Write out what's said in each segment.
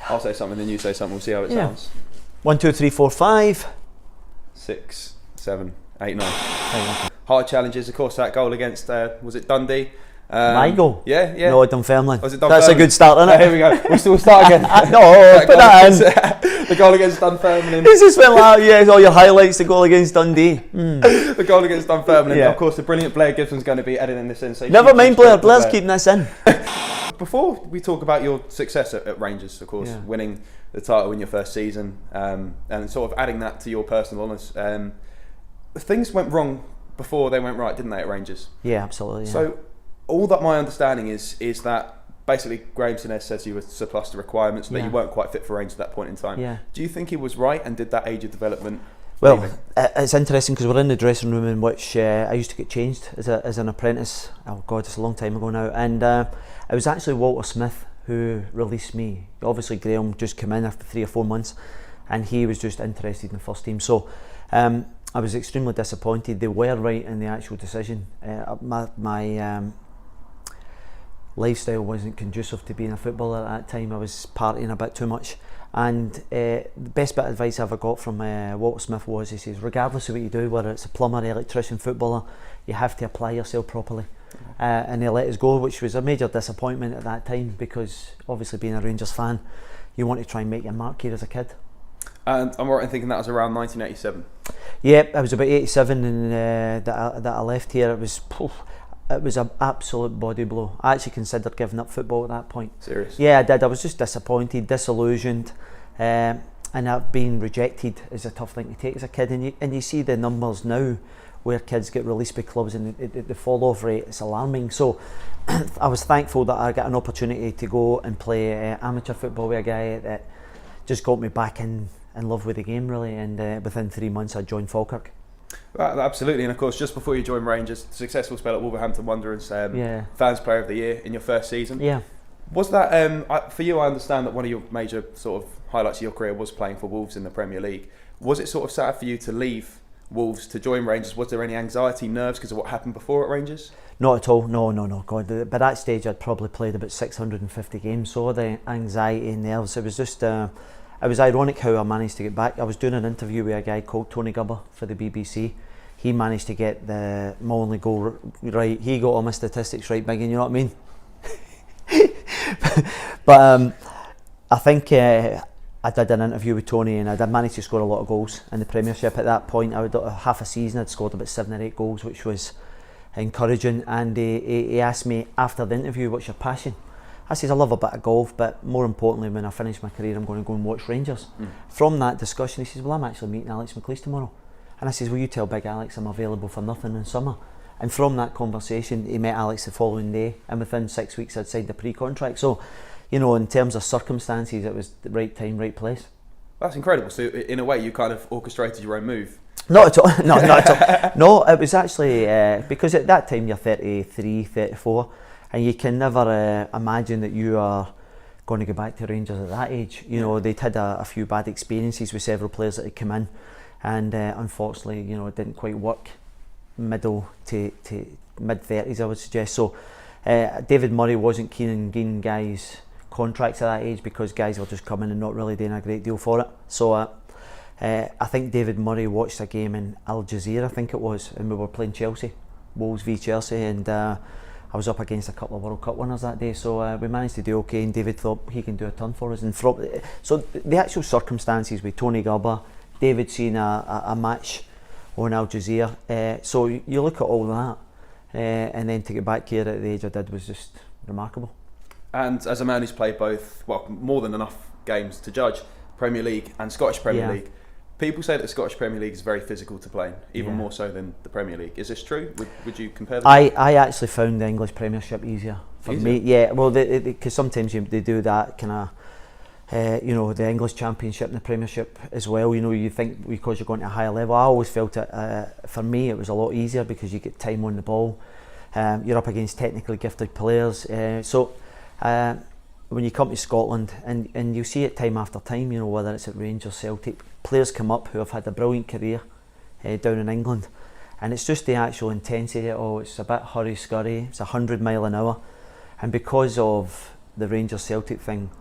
I'll say something, then you say something. We'll see how it sounds. 1, 2, 3, 4, 5, 6, 7, 8, 9. Hard challenges, of course. That goal against was it Dundee? My goal? Yeah. No, Dunfermline. Was it That's a good start, isn't it? Here we go. We'll start again. No, put that in. The goal against Dunfermline. This is when all your highlights. The goal against Dundee. The goal against Dunfermline. Yeah. Of course, the brilliant Blair Gibson's going to be editing this in. So Never mind, Blair's keeping this in. Before we talk about your success at Rangers, of course, winning the title in your first season, and sort of adding that to your personal honours, things went wrong before they went right, didn't they, at Rangers? Yeah, absolutely. Yeah. So, all that my understanding is that basically Graham Souness says you were surplus to requirements, and that you weren't quite fit for Rangers at that point in time. Yeah. Do you think he was right, and did that age of development? Well, it's interesting because we're in the dressing room in which I used to get changed as an apprentice. Oh God, it's a long time ago now. And it was actually Walter Smith who released me. Obviously Graham just came in after 3 or 4 months, and he was just interested in the first team. So I was extremely disappointed. They were right in the actual decision. My lifestyle wasn't conducive to being a footballer at that time. I was partying a bit too much. And the best bit of advice I ever got from Walter Smith was, he says, regardless of what you do, whether it's a plumber, electrician, footballer, you have to apply yourself properly. And he let us go, which was a major disappointment at that time, because obviously being a Rangers fan, you want to try and make your mark here as a kid. And I'm right in thinking that was around 1987? Yep, I was about 87 and that I left here. It was an absolute body blow. I actually considered giving up football at that point. Serious? Yeah, I did. I was just disappointed, disillusioned, and being rejected is a tough thing to take as a kid. And you see the numbers now where kids get released by clubs, and the fall-off rate is alarming. So I was thankful that I got an opportunity to go and play amateur football with a guy that just got me back in love with the game, really. And within 3 months I joined Falkirk. Absolutely, and of course, just before you joined Rangers, successful spell at Wolverhampton Wanderers, Fans Player of the Year in your first season. Yeah. Was that for you? I understand that one of your major sort of highlights of your career was playing for Wolves in the Premier League. Was it sort of sad for you to leave Wolves to join Rangers? Was there any anxiety, nerves because of what happened before at Rangers? Not at all. No. God, by that stage I'd probably played about 650 games, so the anxiety and nerves. It was just. It was ironic how I managed to get back. I was doing an interview with a guy called Tony Gubber for the BBC. He managed to get my only goal right. He got all my statistics right, big, and you know what I mean? But I think I did an interview with Tony, and I did manage to score a lot of goals in the Premiership. At that point, half a season I'd scored about 7 or 8 goals, which was encouraging. And he asked me after the interview, what's your passion? I says, I love a bit of golf, but more importantly, when I finish my career, I'm going to go and watch Rangers. From that discussion, he says, well, I'm actually meeting Alex McLeish tomorrow. And I says, will you tell Big Alex I'm available for nothing in summer? And from that conversation, he met Alex the following day, and within 6 weeks I'd signed the pre-contract. So, you know, in terms of circumstances, it was the right time, right place. That's incredible. So in a way, you kind of orchestrated your own move. Not at all. No, not at all. No, it was actually because at that time you're 33, 34, and you can never imagine that you are going to go back to Rangers at that age. You know, they'd had a few bad experiences with several players that had come in, and unfortunately, you know, it didn't quite work. Middle to mid 30s, I would suggest. So David Murray wasn't keen on giving guys contracts at that age because guys were just coming and not really doing a great deal for it. So I think David Murray watched a game in Al Jazeera, I think it was, and we were playing Chelsea, Wolves v Chelsea, and I was up against a couple of World Cup winners that day, so we managed to do okay, and David thought he can do a ton for us. And so the actual circumstances with Tony Gubber, David seeing a match on Al Jazeera, so you look at all that, and then to get back here at the age I did was just remarkable. And as a man who's played both, well, more than enough games to judge Premier League and Scottish Premier League, people say that the Scottish Premier League is very physical to play in, even more so than the Premier League. Is this true? Would you compare them? I actually found the English Premiership easier for me. Yeah, well, because sometimes they do that kind of, you know, the English Championship and the Premiership as well. You know, you think because you're going to a higher level. I always felt it. For me, it was a lot easier because you get time on the ball. You're up against technically gifted players. When you come to Scotland, and you see it time after time, you know, whether it's at Rangers, Celtic, players come up who have had a brilliant career down in England, and it's just the actual intensity. It's a bit hurry scurry, it's 100 mile an hour, and because of the Rangers Celtic thing,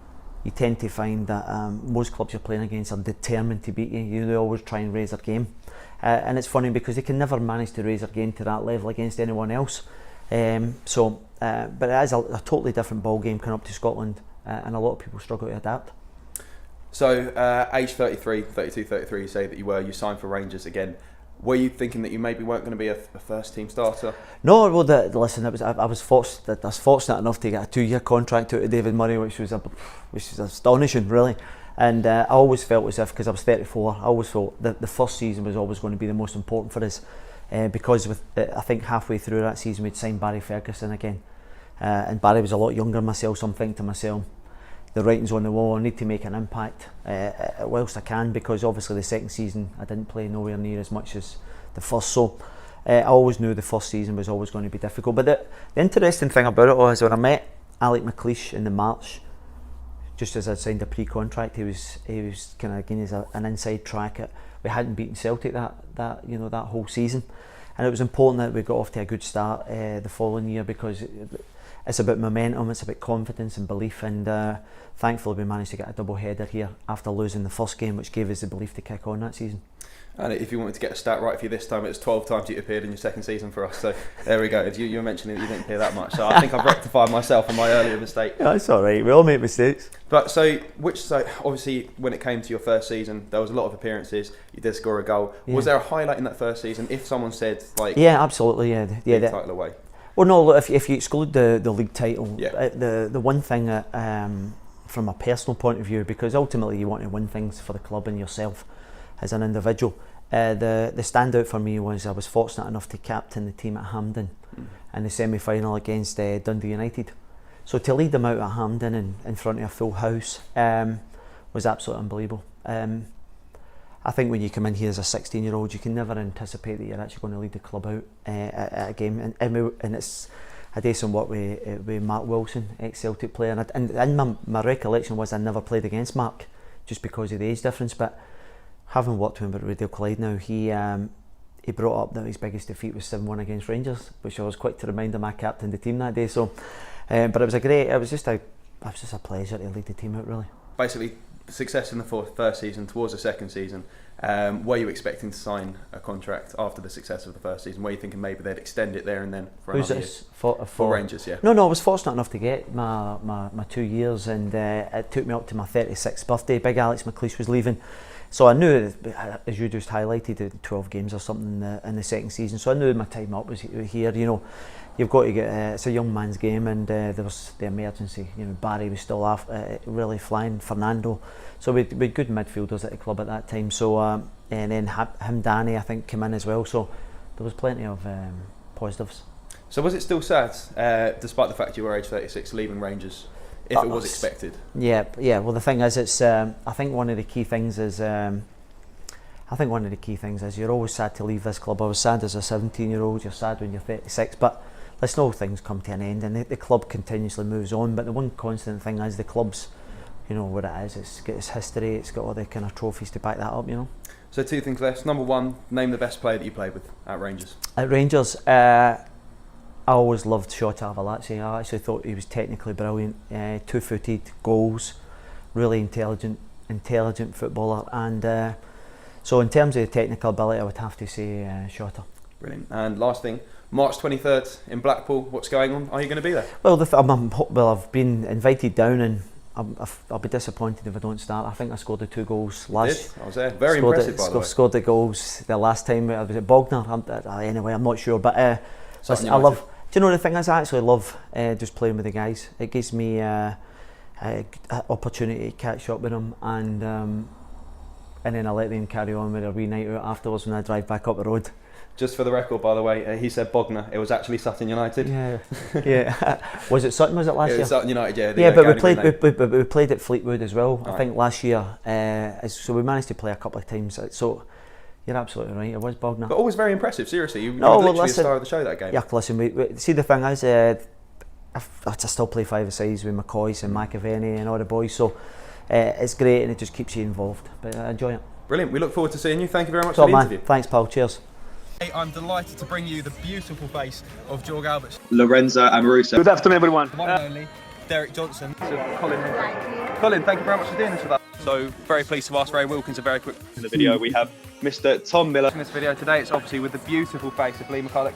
you tend to find that most clubs you're playing against are determined to beat you. They always try and raise their game, and it's funny because they can never manage to raise their game to that level against anyone else. But it is a totally different ball game coming up to Scotland, and a lot of people struggle to adapt. So, age 33, 32, 33, you say that you signed for Rangers again. Were you thinking that you maybe weren't going to be a first team starter? No, well, listen, I was fortunate enough to get a 2-year contract out of David Murray, which was astonishing, really. And I always felt as if, because I was 34, I always felt that the first season was always going to be the most important for us, because I think halfway through that season we'd signed Barry Ferguson again, and Barry was a lot younger than myself, so I'm thinking to myself, the writing's on the wall, I need to make an impact whilst I can, because obviously the second season I didn't play nowhere near as much as the first, so I always knew the first season was always going to be difficult. But the interesting thing about it was when I met Alec McLeish in the March, just as I'd signed a pre-contract, he was kind of giving us an inside track at, we hadn't beaten Celtic that whole season, and it was important that we got off to a good start the following year, because it's about momentum, it's about confidence and belief, and thankfully we managed to get a double header here after losing the first game, which gave us the belief to kick on that season. And if you wanted to get a stat right for you this time, it was 12 times you appeared in your second season for us. So there we go. You were mentioning that you didn't appear that much. So I think I've rectified myself on my earlier mistake. Yeah, it's all right. We all make mistakes. But so obviously when it came to your first season, there was a lot of appearances. You did score a goal. Yeah. Was there a highlight in that first season? If someone said yeah, absolutely, yeah, the title away. Well, no. Look, if you exclude the league title, yeah. The one thing that from a personal point of view, because ultimately you want to win things for the club and yourself as an individual. The standout for me was I was fortunate enough to captain the team at Hampden in the semi-final against Dundee United. So to lead them out at Hampden in front of a full house was absolutely unbelievable. I think when you come in here as a 16-year-old, you can never anticipate that you're actually going to lead the club out at a game, and it's I did some work with Mark Wilson, ex-Celtic player, and my recollection was I never played against Mark just because of the age difference, but having worked with him at Radio Clyde now, he brought up that his biggest defeat was 7-1 against Rangers, which I was quick to remind him I captained the team that day. So, but it was just a pleasure to lead the team out, really. Basically, success in the first season towards the second season. Were you expecting to sign a contract after the success of the first season? Were you thinking maybe they'd extend it there and then for another year? For Rangers, yeah. No, I was fortunate enough to get my 2 years, and it took me up to my 36th birthday. Big Alex McLeish was leaving. So I knew, as you just highlighted, 12 games or something in the second season. So I knew my time up was here. You know, you've got to get. It's a young man's game, and there was the emergency. You know, Barry was still really flying. Fernando. So we had good midfielders at the club at that time. So and then Danny, I think, came in as well. So there was plenty of positives. So was it still sad, despite the fact you were age 36, leaving Rangers? If it was expected. Yeah. Well, the thing is, it's. I think one of the key things is. You're always sad to leave this club. I was sad as a 17-year-old. You're sad when you're 36, but listen, all things come to an end, and the club continuously moves on. But the one constant thing is the club's, you know what it is. It's got its history. It's got all the kind of trophies to back that up. You know. So 2 things left. Number 1, name the best player that you played with at Rangers. At Rangers. I always loved Shota Arveladze. I actually thought he was technically brilliant, 2-footed, goals, really intelligent footballer, and so in terms of the technical ability, I would have to say Shota. Brilliant. And last thing, March 23rd in Blackpool. What's going on? Are you going to be there? Well, I've been invited down, and I'll be disappointed if I don't start. I think I scored the 2 goals last. I was there. Very impressive, by the way. Scored the goals the last time. Was it Bognor? Anyway, I'm not sure, but I love. Do you know the thing is, I actually love just playing with the guys. It gives me an opportunity to catch up with them, and then I let them carry on with a wee night out afterwards when I drive back up the road. Just for the record, by the way, he said Bognor. It was actually Sutton United. Yeah. Was it Sutton? Was it last year? It was Sutton United. Yeah. Yeah, but we played at Fleetwood as well. I think last year. So we managed to play a couple of times. So. You're absolutely right, it was Bognor. But always very impressive, seriously. You were literally a star of the show that game. Yeah, listen, we see the thing is, I still play 5-a-sides with McCoys and McAvenny and all the boys, so it's great and it just keeps you involved. But I enjoy it. Brilliant, we look forward to seeing you. Thank you very much for the interview. Thanks, pal, cheers. Hey, I'm delighted to bring you the beautiful face of Jorg Albertz. Lorenzo Amoruso. Good afternoon, everyone. One and only Derek Johnson. So Colin, thank you very much for doing this with us. So very pleased to ask Ray Wilkins a very quick in the video. We have Mr. Tom Miller in this video today. It's obviously with the beautiful face of Lee McCulloch.